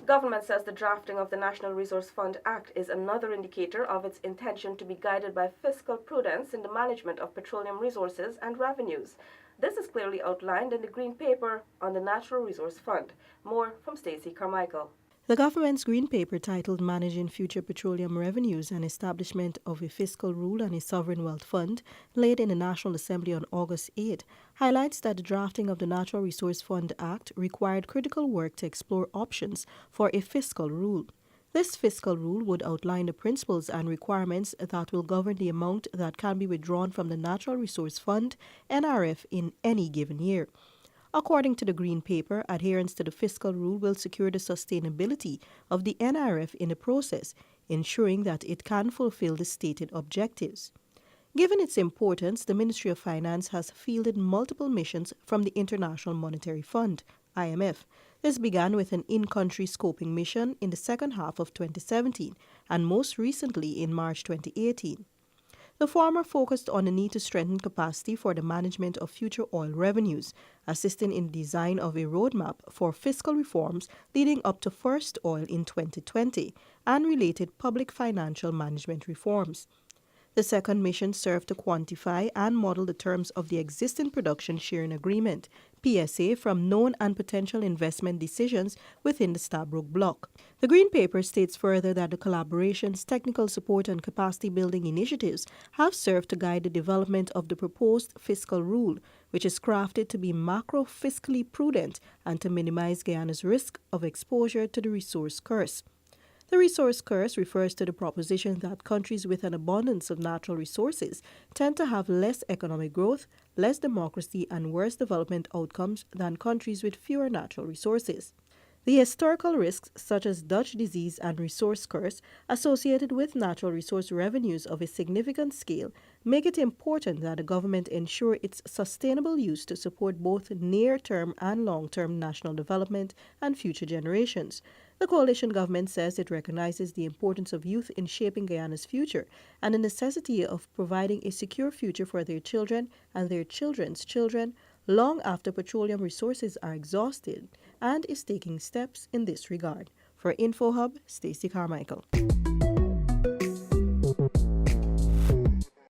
Government says the drafting of the National Resource Fund Act is another indicator of its intention to be guided by fiscal prudence in the management of petroleum resources and revenues. This is clearly outlined in the Green Paper on the Natural Resource Fund. More from Stacey Carmichael. The government's Green Paper titled Managing Future Petroleum Revenues and Establishment of a Fiscal Rule and a Sovereign Wealth Fund, laid in the National Assembly on August 8, highlights that the drafting of the Natural Resource Fund Act required critical work to explore options for a fiscal rule. This fiscal rule would outline the principles and requirements that will govern the amount that can be withdrawn from the Natural Resource Fund, NRF, in any given year. According to the Green Paper, adherence to the fiscal rule will secure the sustainability of the NRF in the process, ensuring that it can fulfill the stated objectives. Given its importance, the Ministry of Finance has fielded multiple missions from the International Monetary Fund, IMF. This began with an in-country scoping mission in the second half of 2017 and most recently in March 2018. The former focused on the need to strengthen capacity for the management of future oil revenues, assisting in the design of a roadmap for fiscal reforms leading up to first oil in 2020 and related public financial management reforms. The second mission served to quantify and model the terms of the existing production sharing agreement, PSA, from known and potential investment decisions within the Stabroek Block. The Green Paper states further that the collaborations, technical support and capacity building initiatives have served to guide the development of the proposed fiscal rule, which is crafted to be macro-fiscally prudent and to minimize Guyana's risk of exposure to the resource curse. The resource curse refers to the proposition that countries with an abundance of natural resources tend to have less economic growth, less democracy, and worse development outcomes than countries with fewer natural resources. The historical risks, such as Dutch disease and resource curse, associated with natural resource revenues of a significant scale, make it important that the government ensure its sustainable use to support both near-term and long-term national development and future generations. The coalition government says it recognizes the importance of youth in shaping Guyana's future and the necessity of providing a secure future for their children and their children's children long after petroleum resources are exhausted, and is taking steps in this regard. For InfoHub, Stacey Carmichael.